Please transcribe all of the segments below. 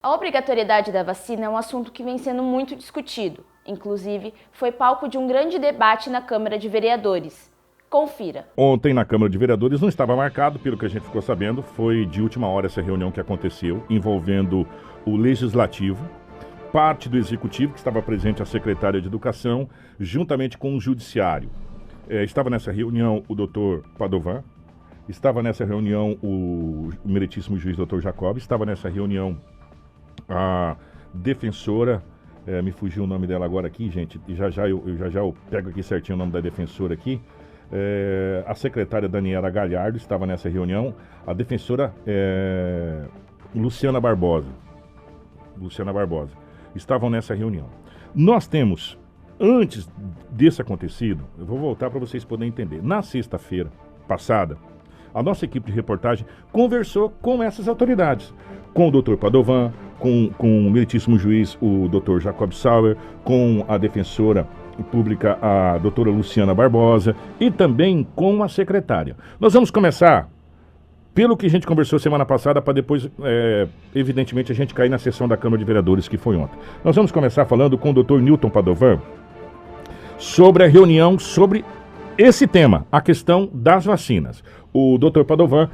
A obrigatoriedade da vacina é um assunto que vem sendo muito discutido. Inclusive, foi palco de um grande debate na Câmara de Vereadores. Confira. Ontem, na Câmara de Vereadores, não estava marcado, pelo que a gente ficou sabendo, foi de última hora essa reunião que aconteceu, envolvendo o Legislativo, parte do Executivo, que estava presente a Secretária de Educação, juntamente com o Judiciário. Estava nessa reunião o doutor Padovan, estava nessa reunião o meritíssimo juiz doutor Jacob, estava nessa reunião a defensora, me fugiu o nome dela agora aqui, gente, e já eu pego aqui certinho o nome da defensora aqui. A secretária Daniela Galhardo estava nessa reunião, a defensora Luciana Barbosa estavam nessa reunião. Nós temos, antes desse acontecido, eu vou voltar para vocês poderem entender, na sexta-feira passada, a nossa equipe de reportagem conversou com essas autoridades, com o doutor Padovan, com o meritíssimo juiz, o doutor Jacob Sauer, com a defensora pública, a doutora Luciana Barbosa, e também com a secretária. Nós vamos começar pelo que a gente conversou semana passada, para depois, evidentemente, a gente cair na sessão da Câmara de Vereadores, que foi ontem. Nós vamos começar falando com o doutor Newton Padovan sobre a reunião, sobre esse tema, a questão das vacinas. O doutor Padovan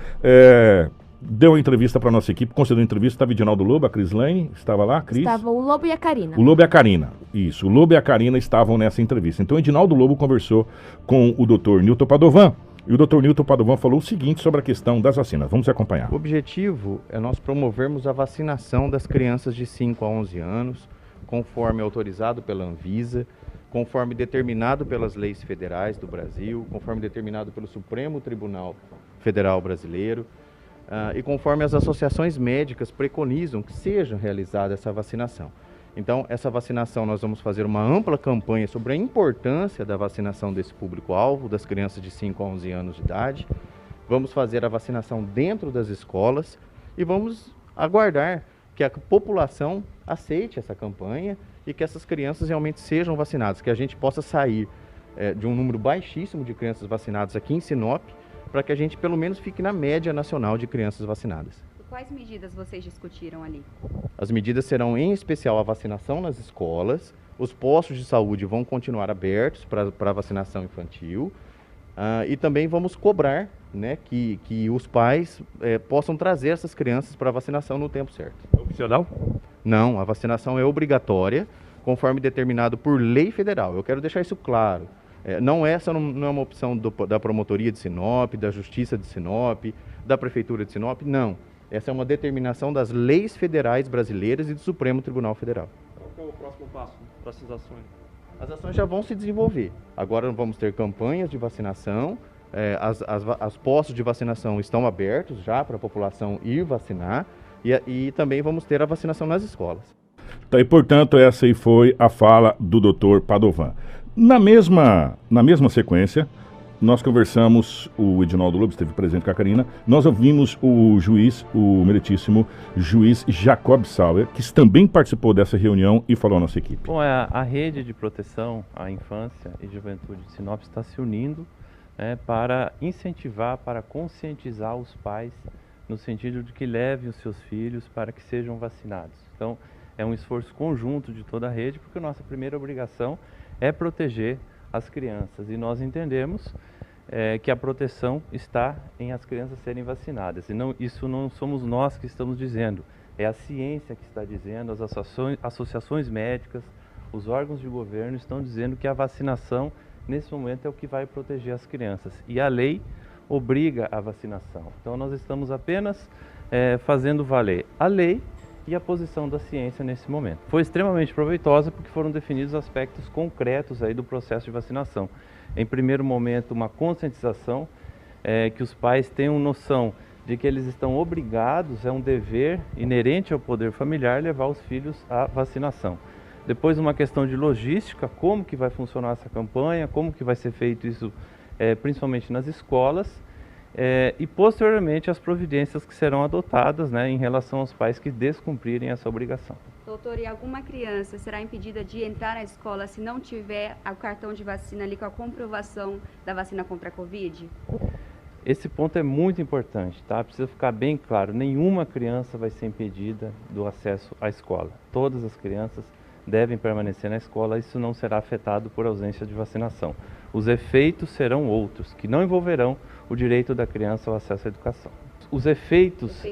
deu uma entrevista para a nossa equipe, concedeu uma entrevista, estava o Edinaldo Lobo, a Crislane, estava lá, Cris? Estava o Lobo e a Karina. O Lobo e a Karina, isso, o Lobo e a Karina estavam nessa entrevista. Então o Edinaldo Lobo conversou com o doutor Newton Padovan, e o doutor Newton Padovan falou o seguinte sobre a questão das vacinas. Vamos acompanhar. O objetivo é nós promovermos a vacinação das crianças de 5 a 11 anos, conforme autorizado pela Anvisa, conforme determinado pelas leis federais do Brasil, conforme determinado pelo Supremo Tribunal Federal Brasileiro, e conforme as associações médicas preconizam que seja realizada essa vacinação. Então, essa vacinação, nós vamos fazer uma ampla campanha sobre a importância da vacinação desse público-alvo, das crianças de 5 a 11 anos de idade. Vamos fazer a vacinação dentro das escolas e vamos aguardar que a população aceite essa campanha e que essas crianças realmente sejam vacinadas, que a gente possa sair de um número baixíssimo de crianças vacinadas aqui em Sinop, para que a gente pelo menos fique na média nacional de crianças vacinadas. Quais medidas vocês discutiram ali? As medidas serão, em especial, a vacinação nas escolas, os postos de saúde vão continuar abertos para a vacinação infantil, e também vamos cobrar, né, que os pais possam trazer essas crianças para a vacinação no tempo certo. É opcional? Não, a vacinação é obrigatória, conforme determinado por lei federal. Eu quero deixar isso claro. Essa não é uma opção da Promotoria de Sinop, da Justiça de Sinop, da Prefeitura de Sinop, não. Essa é uma determinação das leis federais brasileiras e do Supremo Tribunal Federal. Qual é o próximo passo para essas ações? As ações já vão se desenvolver. Agora vamos ter campanhas de vacinação, as postos de vacinação estão abertos já para a população ir vacinar e também vamos ter a vacinação nas escolas. Tá, e, portanto, essa aí foi a fala do doutor Padovan. Na mesma sequência, nós conversamos, o Edinaldo Lobo esteve presente com a Karina, nós ouvimos o juiz, o meritíssimo juiz Jacob Sauer, que também participou dessa reunião e falou à nossa equipe. Bom, a rede de proteção à infância e juventude de Sinop está se unindo para incentivar, para conscientizar os pais no sentido de que levem os seus filhos para que sejam vacinados. Então, é um esforço conjunto de toda a rede, porque a nossa primeira obrigação é proteger as crianças. E nós entendemos que a proteção está em as crianças serem vacinadas. E isso não somos nós que estamos dizendo, é a ciência que está dizendo, as associações médicas, os órgãos de governo estão dizendo que a vacinação, nesse momento, é o que vai proteger as crianças. E a lei obriga a vacinação. Então, nós estamos apenas fazendo valer a lei e a posição da ciência nesse momento. Foi extremamente proveitosa porque foram definidos aspectos concretos aí do processo de vacinação. Em primeiro momento, uma conscientização, que os pais tenham noção de que eles estão obrigados, é um dever inerente ao poder familiar, levar os filhos à vacinação. Depois, uma questão de logística, como que vai funcionar essa campanha, como que vai ser feito isso, principalmente nas escolas, e posteriormente as providências que serão adotadas, em relação aos pais que descumprirem essa obrigação. Doutor, e alguma criança será impedida de entrar na escola se não tiver o cartão de vacina ali com a comprovação da vacina contra a Covid? Esse ponto é muito importante, tá? Precisa ficar bem claro, nenhuma criança vai ser impedida do acesso à escola. Todas as crianças devem permanecer na escola, isso não será afetado por ausência de vacinação. Os efeitos serão outros, que não envolverão o direito da criança ao acesso à educação. Os efeitos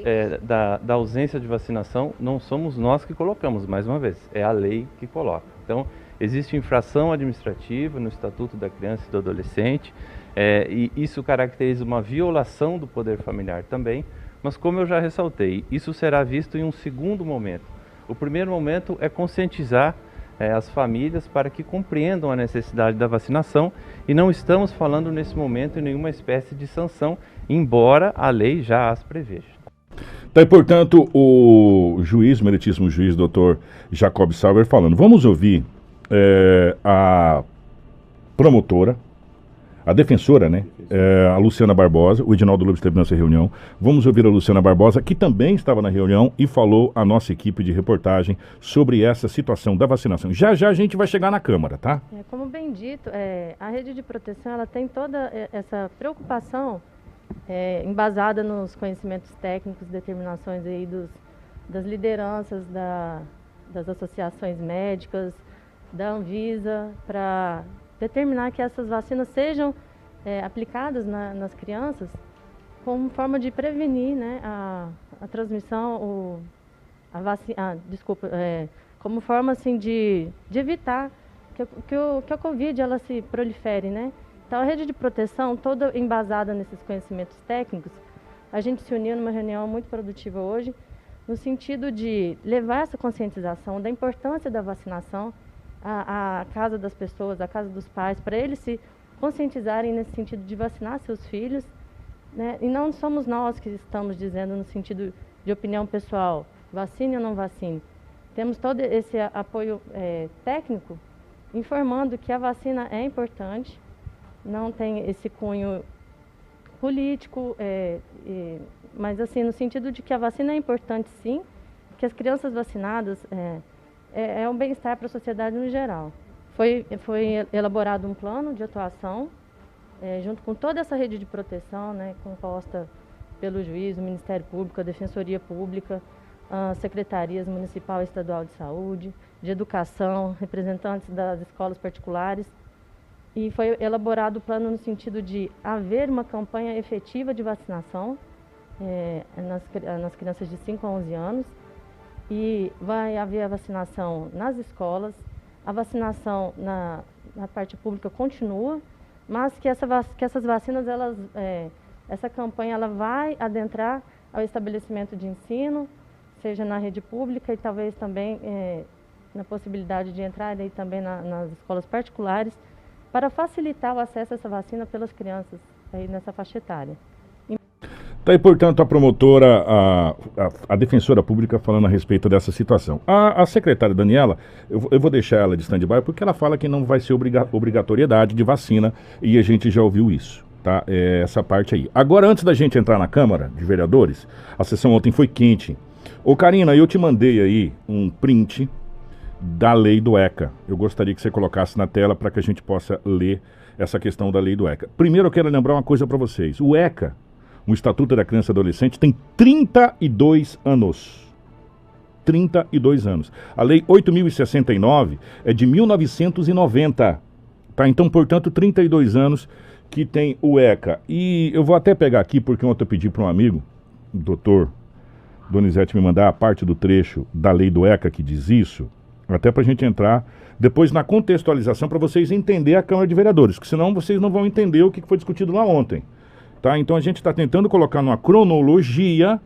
da ausência de vacinação não somos nós que colocamos, mais uma vez, é a lei que coloca. Então, existe infração administrativa no Estatuto da Criança e do Adolescente, e isso caracteriza uma violação do poder familiar também, mas como eu já ressaltei, isso será visto em um segundo momento. O primeiro momento é conscientizar as famílias para que compreendam a necessidade da vacinação e não estamos falando nesse momento em nenhuma espécie de sanção, embora a lei já as preveja. Tá, e, portanto, o juiz, meritíssimo juiz, doutor Jacob Sauber, falando. Vamos ouvir a promotora, a defensora, né? A Luciana Barbosa. O Edinaldo Lobo esteve nessa reunião. Vamos ouvir a Luciana Barbosa, que também estava na reunião e falou à nossa equipe de reportagem sobre essa situação da vacinação. Já já a gente vai chegar na Câmara, tá? Como bem dito, a rede de proteção ela tem toda essa preocupação embasada nos conhecimentos técnicos, determinações aí das lideranças das associações médicas, da Anvisa, para determinar que essas vacinas sejam aplicadas nas crianças como forma de prevenir, né, a transmissão, como forma assim de evitar que a Covid ela se prolifere, né? Então a rede de proteção toda embasada nesses conhecimentos técnicos, a gente se uniu numa reunião muito produtiva hoje, no sentido de levar essa conscientização da importância da vacinação à casa das pessoas, à casa dos pais, para eles se conscientizarem nesse sentido de vacinar seus filhos, né? E não somos nós que estamos dizendo no sentido de opinião pessoal, vacine ou não vacine. Temos todo esse apoio técnico informando que a vacina é importante, não tem esse cunho político, mas assim, no sentido de que a vacina é importante sim, que as crianças vacinadas é um bem-estar para a sociedade no geral. Foi elaborado um plano de atuação, junto com toda essa rede de proteção, né, composta pelo juiz, o Ministério Público, a Defensoria Pública, as secretarias municipal e estadual de saúde, de educação, representantes das escolas particulares. E foi elaborado o plano no sentido de haver uma campanha efetiva de vacinação nas crianças de 5 a 11 anos. E vai haver a vacinação nas escolas, a vacinação na parte pública continua, mas que essas vacinas, essa campanha ela vai adentrar ao estabelecimento de ensino, seja na rede pública e talvez também na possibilidade de entrar aí também nas escolas particulares, para facilitar o acesso a essa vacina pelas crianças aí nessa faixa etária. Tá aí, portanto, a promotora, a defensora pública falando a respeito dessa situação. A secretária Daniela, eu vou deixar ela de stand-by porque ela fala que não vai ser obrigatoriedade de vacina e a gente já ouviu isso, tá? Essa parte aí. Agora, antes da gente entrar na Câmara de Vereadores, a sessão ontem foi quente. Ô, Karina, eu te mandei aí um print da lei do ECA. Eu gostaria que você colocasse na tela para que a gente possa ler essa questão da lei do ECA. Primeiro, eu quero lembrar uma coisa para vocês. O ECA, o Estatuto da Criança e Adolescente, tem 32 anos. 32 anos. A Lei 8.069 é de 1990. Tá? Então, portanto, 32 anos que tem o ECA. E eu vou até pegar aqui, porque ontem eu pedi para um amigo, o doutor Donizete, me mandar a parte do trecho da lei do ECA que diz isso, até para a gente entrar depois na contextualização para vocês entenderem a Câmara de Vereadores, porque senão vocês não vão entender o que foi discutido lá ontem. Tá? Então a gente está tentando colocar numa cronologia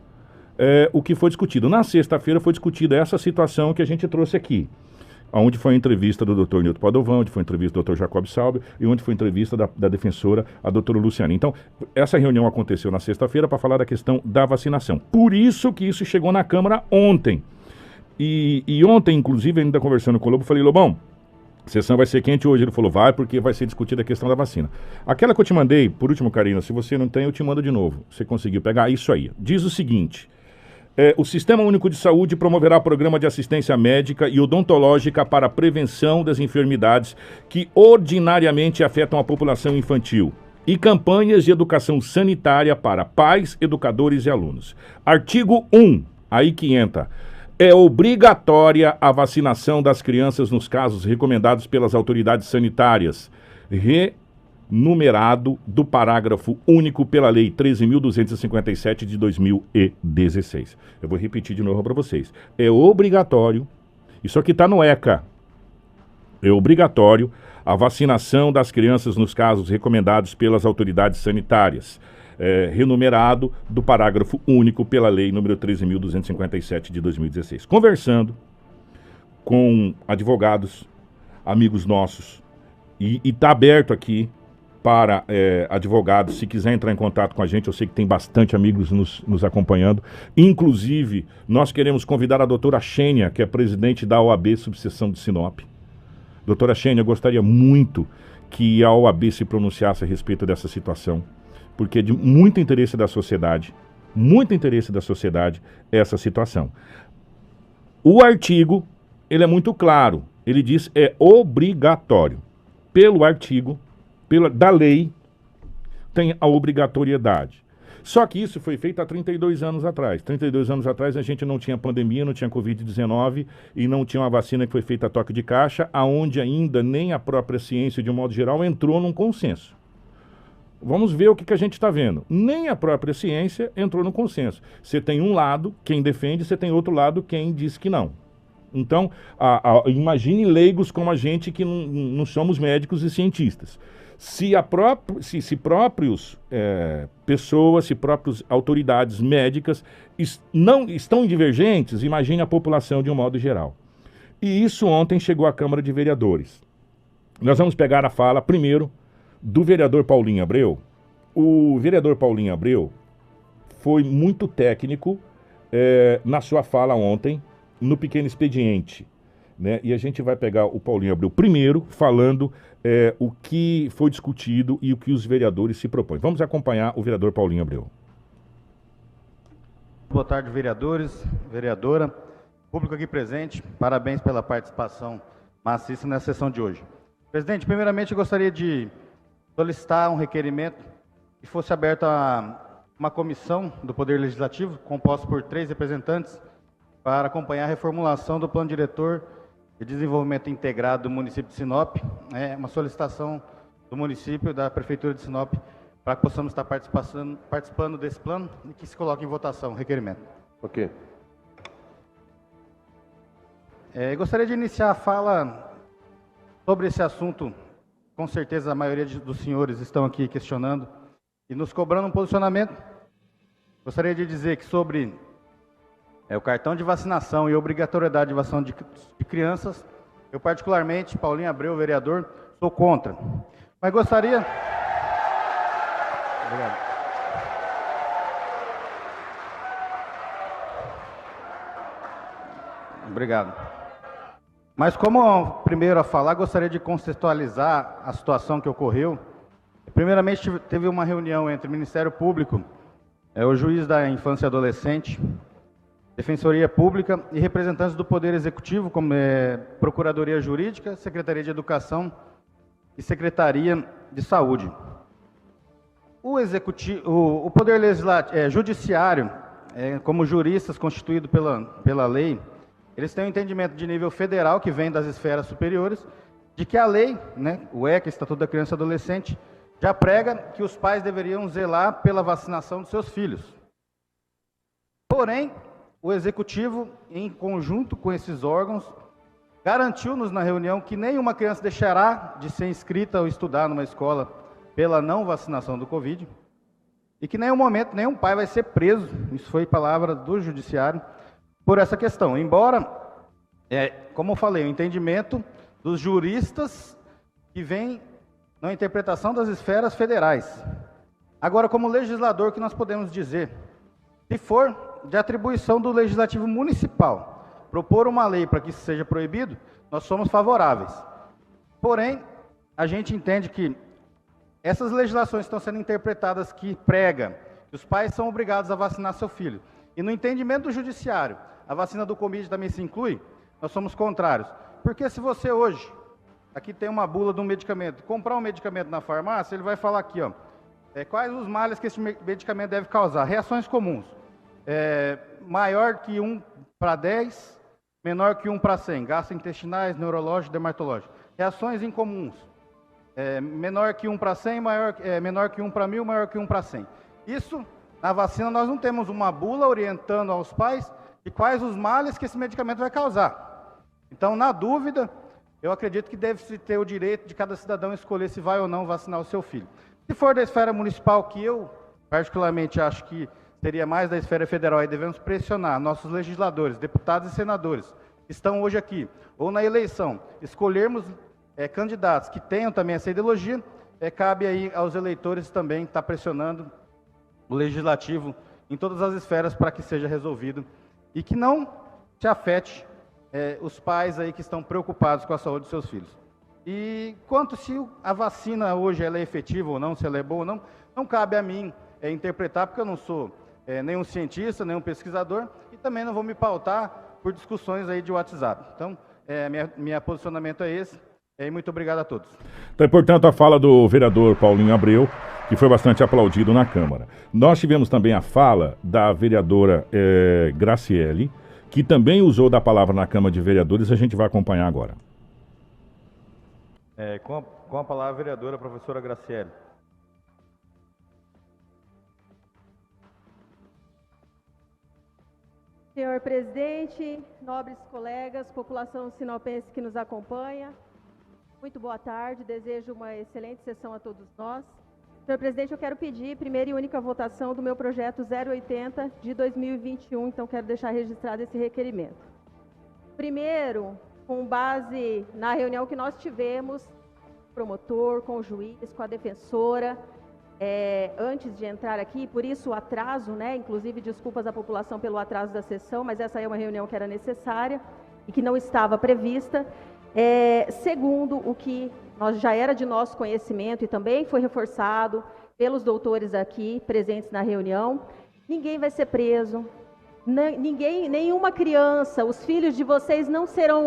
o que foi discutido. Na sexta-feira foi discutida essa situação que a gente trouxe aqui, onde foi a entrevista do Dr. Nilton Padovão, onde foi a entrevista do Dr. Jacob Sauber e onde foi a entrevista da defensora, a doutora Luciana. Então, essa reunião aconteceu na sexta-feira para falar da questão da vacinação. Por isso que chegou na Câmara ontem. E ontem, inclusive, ainda conversando com o Lobo, falei, Lobão, a sessão vai ser quente hoje. Ele falou, vai, porque vai ser discutida a questão da vacina. Aquela que eu te mandei, por último, Karina, se você não tem, eu te mando de novo. Você conseguiu pegar isso aí. Diz o seguinte, o Sistema Único de Saúde promoverá programa de assistência médica e odontológica para a prevenção das enfermidades que ordinariamente afetam a população infantil. e campanhas de educação sanitária para pais, educadores e alunos. Artigo 1, aí que entra. É obrigatória a vacinação das crianças nos casos recomendados pelas autoridades sanitárias, renumerado do parágrafo único pela Lei 13.257 de 2016. Eu vou repetir de novo para vocês. É obrigatório, isso aqui está no ECA, é obrigatório a vacinação das crianças nos casos recomendados pelas autoridades sanitárias, renumerado do parágrafo único pela Lei número 13.257 de 2016. Conversando com advogados, amigos nossos, e está aberto aqui para advogados, se quiser entrar em contato com a gente, eu sei que tem bastante amigos nos acompanhando. Inclusive, nós queremos convidar a doutora Xênia, que é presidente da OAB Subseção de Sinop. Doutora Xênia, eu gostaria muito que a OAB se pronunciasse a respeito dessa situação, porque é de muito interesse da sociedade essa situação. O artigo, ele é muito claro, ele diz é obrigatório. Pelo artigo, da lei, tem a obrigatoriedade. Só que isso foi feito há 32 anos atrás. 32 anos atrás a gente não tinha pandemia, não tinha Covid-19 e não tinha uma vacina que foi feita a toque de caixa, aonde ainda nem a própria ciência, de um modo geral, entrou num consenso. Vamos ver o que a gente está vendo. Nem a própria ciência entrou no consenso. Você tem um lado, quem defende, você tem outro lado, quem diz que não. Então, imagine leigos como a gente que não somos médicos e cientistas. Se próprios pessoas, se próprias autoridades médicas não estão divergentes, imagine a população de um modo geral. E isso ontem chegou à Câmara de Vereadores. Nós vamos pegar a fala, primeiro, do vereador Paulinho Abreu. O vereador Paulinho Abreu foi muito técnico na sua fala ontem, no pequeno expediente, né? E a gente vai pegar o Paulinho Abreu primeiro, falando o que foi discutido e o que os vereadores se propõem. Vamos acompanhar o vereador Paulinho Abreu. Boa tarde, vereadores, vereadora, público aqui presente, parabéns pela participação maciça nessa sessão de hoje. Presidente, primeiramente eu gostaria de solicitar um requerimento que fosse aberta uma comissão do Poder Legislativo, composta por 3 representantes, para acompanhar a reformulação do Plano Diretor de Desenvolvimento Integrado do município de Sinop. É uma solicitação do município, da Prefeitura de Sinop, para que possamos estar participando desse plano e que se coloque em votação o requerimento. Ok. Gostaria de iniciar a fala sobre esse assunto. Com certeza a maioria dos senhores estão aqui questionando e nos cobrando um posicionamento. Gostaria de dizer que sobre o cartão de vacinação e a obrigatoriedade de vacinação de crianças, eu particularmente, Paulinho Abreu, vereador, sou contra. Mas gostaria... Obrigado. Obrigado. Mas como primeiro a falar, gostaria de contextualizar a situação que ocorreu. Primeiramente, teve uma reunião entre o Ministério Público, o juiz da infância e adolescente, Defensoria Pública e representantes do Poder Executivo, como Procuradoria Jurídica, Secretaria de Educação e Secretaria de Saúde. O Poder Judiciário, como juristas constituídos pela lei, eles têm um entendimento de nível federal, que vem das esferas superiores, de que a lei, né, o ECA, Estatuto da Criança e Adolescente, já prega que os pais deveriam zelar pela vacinação dos seus filhos. Porém, o Executivo, em conjunto com esses órgãos, garantiu-nos na reunião que nenhuma criança deixará de ser inscrita ou estudar numa escola pela não vacinação do Covid, e que em nenhum momento nenhum pai vai ser preso, isso foi palavra do Judiciário, por essa questão. Embora, como eu falei, o entendimento dos juristas que vem na interpretação das esferas federais. Agora, como legislador, o que nós podemos dizer? Se for de atribuição do Legislativo Municipal propor uma lei para que isso seja proibido, nós somos favoráveis. Porém, a gente entende que essas legislações estão sendo interpretadas que prega que os pais são obrigados a vacinar seu filho. E no entendimento do Judiciário, a vacina do Covid também se inclui, nós somos contrários. Porque se você hoje, aqui tem uma bula de um medicamento, comprar um medicamento na farmácia, ele vai falar aqui, ó, Quais os males que esse medicamento deve causar? Reações comuns. Maior que 1 para 10, menor que 1 para 100. Gastrointestinais, neurológico, dermatológico. Reações incomuns. Menor que 1 para 100, menor que 1 para 1000, maior que 1 para 100. Isso, na vacina, nós não temos uma bula orientando aos pais de quais os males que esse medicamento vai causar. Então, na dúvida, eu acredito que deve-se ter o direito de cada cidadão escolher se vai ou não vacinar o seu filho. Se for da esfera municipal, que eu particularmente acho que seria mais da esfera federal, e devemos pressionar nossos legisladores, deputados e senadores, que estão hoje aqui, ou na eleição, escolhermos candidatos que tenham também essa ideologia, cabe aí aos eleitores também estar pressionando o legislativo em todas as esferas para que seja resolvido e que não se afete os pais aí que estão preocupados com a saúde dos seus filhos. E quanto se a vacina hoje ela é efetiva ou não, se ela é boa ou não, não cabe a mim interpretar, porque eu não sou nenhum cientista, nenhum pesquisador, e também não vou me pautar por discussões aí de WhatsApp. Então, meu posicionamento é esse, e muito obrigado a todos. Então, portanto, a fala do vereador Paulinho Abreu, que foi bastante aplaudido na Câmara. Nós tivemos também a fala da vereadora Graciele, que também usou da palavra na Câmara de Vereadores, a gente vai acompanhar agora. Com a palavra, a vereadora professora Graciele. Senhor presidente, nobres colegas, população sinopense que nos acompanha, muito boa tarde, desejo uma excelente sessão a todos nós. Senhor presidente, eu quero pedir primeira e única votação do meu projeto 080 de 2021, então quero deixar registrado esse requerimento. Primeiro, com base na reunião que nós tivemos, com o promotor, com o juiz, com a defensora, antes de entrar aqui, por isso o atraso, inclusive desculpas à população pelo atraso da sessão, mas essa é uma reunião que era necessária e que não estava prevista. Segundo o que já era de nosso conhecimento e também foi reforçado pelos doutores aqui presentes na reunião, ninguém vai ser preso, nenhuma criança, os filhos de vocês não serão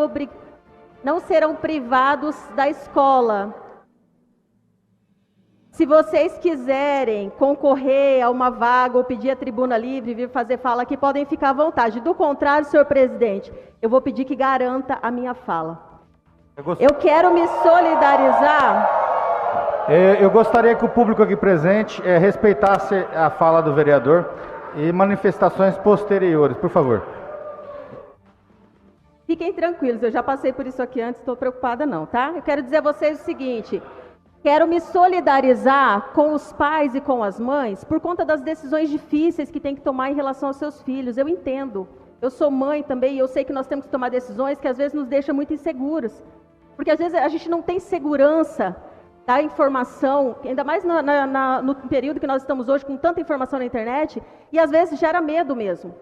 privados da escola. Se vocês quiserem concorrer a uma vaga ou pedir a tribuna livre, vir fazer fala aqui, podem ficar à vontade. Do contrário, senhor presidente, eu vou pedir que garanta a minha fala. Eu quero me solidarizar. Eu gostaria que o público aqui presente respeitasse a fala do vereador e manifestações posteriores, por favor. Fiquem tranquilos, eu já passei por isso aqui antes, estou preocupada não, tá? Eu quero dizer a vocês o seguinte, quero me solidarizar com os pais e com as mães por conta das decisões difíceis que tem que tomar em relação aos seus filhos, eu entendo. Eu sou mãe também e eu sei que nós temos que tomar decisões que às vezes nos deixam muito inseguros. Porque às vezes a gente não tem segurança da informação, ainda mais no período que nós estamos hoje com tanta informação na internet, e às vezes gera medo mesmo.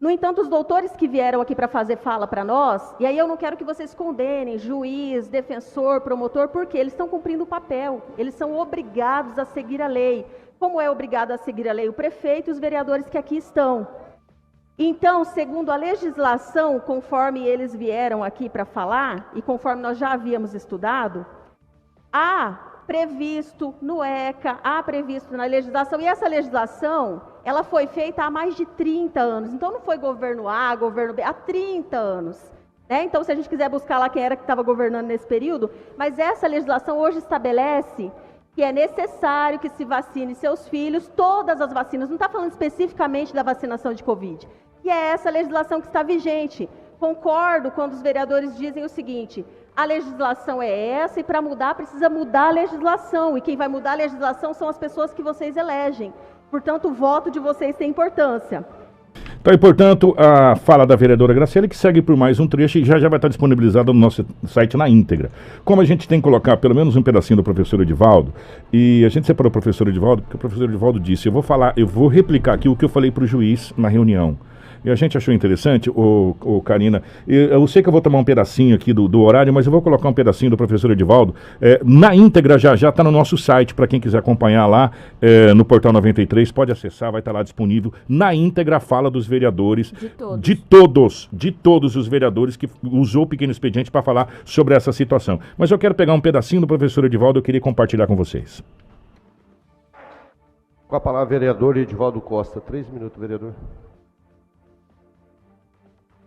No entanto, os doutores que vieram aqui para fazer fala para nós, e aí eu não quero que vocês condenem juiz, defensor, promotor, porque eles estão cumprindo o papel, eles são obrigados a seguir a lei. Como é obrigado a seguir a lei? O prefeito e os vereadores que aqui estão. Então, segundo a legislação, conforme eles vieram aqui para falar, e conforme nós já havíamos estudado, há previsto no ECA, há previsto na legislação, e essa legislação, ela foi feita há mais de 30 anos, então não foi governo A, governo B, há 30 anos. Então, se a gente quiser buscar lá quem era que estava governando nesse período, mas essa legislação hoje estabelece que é necessário que se vacine seus filhos, todas as vacinas, não está falando especificamente da vacinação de Covid, e é essa legislação que está vigente. Concordo quando os vereadores dizem o seguinte, a legislação é essa e para mudar precisa mudar a legislação, e quem vai mudar a legislação são as pessoas que vocês elegem. Portanto, o voto de vocês tem importância. Então, e portanto, a fala da vereadora Graciele, que segue por mais um trecho e já vai estar disponibilizada no nosso site na íntegra. Como a gente tem que colocar pelo menos um pedacinho do professor Edivaldo, e a gente separou o professor Edivaldo, porque o professor Edivaldo disse, eu vou replicar aqui o que eu falei para o juiz na reunião. E a gente achou interessante, Karina, eu sei que eu vou tomar um pedacinho aqui do horário, mas eu vou colocar um pedacinho do professor Edivaldo. Na íntegra já está no nosso site, para quem quiser acompanhar lá, no Portal 93, pode acessar, vai estar lá disponível. Na íntegra a fala dos vereadores, de todos os vereadores que usou o pequeno expediente para falar sobre essa situação. Mas eu quero pegar um pedacinho do professor Edivaldo, eu queria compartilhar com vocês. Com a palavra, vereador Edivaldo Costa. 3 minutos, vereador.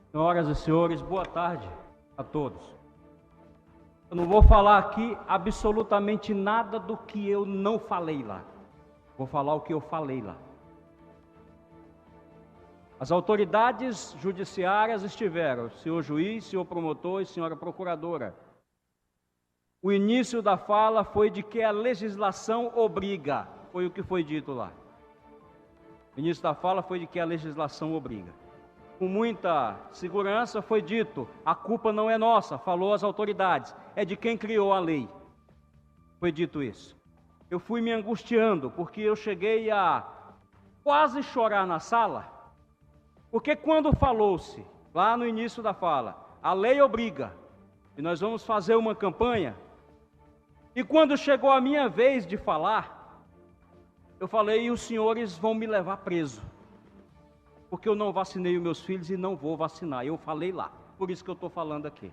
Senhoras e senhores, boa tarde a todos. Eu não vou falar aqui absolutamente nada do que eu não falei lá. Vou falar o que eu falei lá. As autoridades judiciárias estiveram, senhor juiz, senhor promotor e senhora procuradora. O início da fala foi de que a legislação obriga, foi o que foi dito lá. O início da fala foi de que a legislação obriga. Com muita segurança foi dito, a culpa não é nossa, falou as autoridades, é de quem criou a lei. Foi dito isso. Eu fui me angustiando, porque eu cheguei a quase chorar na sala, porque quando falou-se, lá no início da fala, a lei obriga, e nós vamos fazer uma campanha, e quando chegou a minha vez de falar, eu falei, e os senhores vão me levar preso, porque eu não vacinei os meus filhos e não vou vacinar. Eu falei lá, por isso que eu estou falando aqui.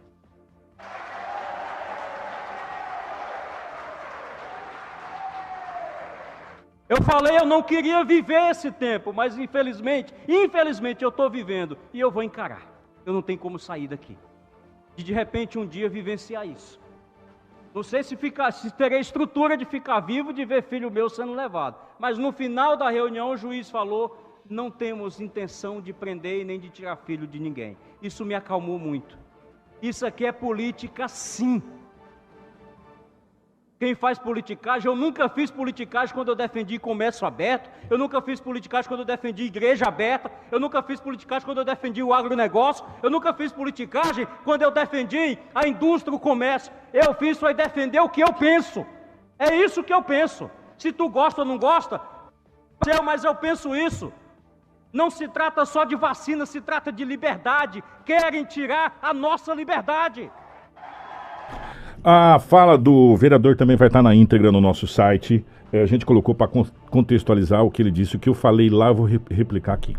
Eu falei, eu não queria viver esse tempo, mas infelizmente eu estou vivendo e eu vou encarar. Eu não tenho como sair daqui. E de repente um dia vivenciar isso. Não sei se terei estrutura de ficar vivo, de ver filho meu sendo levado. Mas no final da reunião o juiz falou, não temos intenção de prender e nem de tirar filho de ninguém. Isso me acalmou muito. Isso aqui é política, sim. Quem faz politicagem, eu nunca fiz politicagem quando eu defendi comércio aberto, eu nunca fiz politicagem quando eu defendi igreja aberta, eu nunca fiz politicagem quando eu defendi o agronegócio, eu nunca fiz politicagem quando eu defendi a indústria, o comércio. Eu fiz foi defender o que eu penso. É isso que eu penso. Se tu gosta ou não gosta, mas eu penso isso. Não se trata só de vacina, se trata de liberdade. Querem tirar a nossa liberdade. A fala do vereador também vai estar na íntegra no nosso site. A gente colocou para contextualizar o que ele disse. O que eu falei lá, eu vou replicar aqui.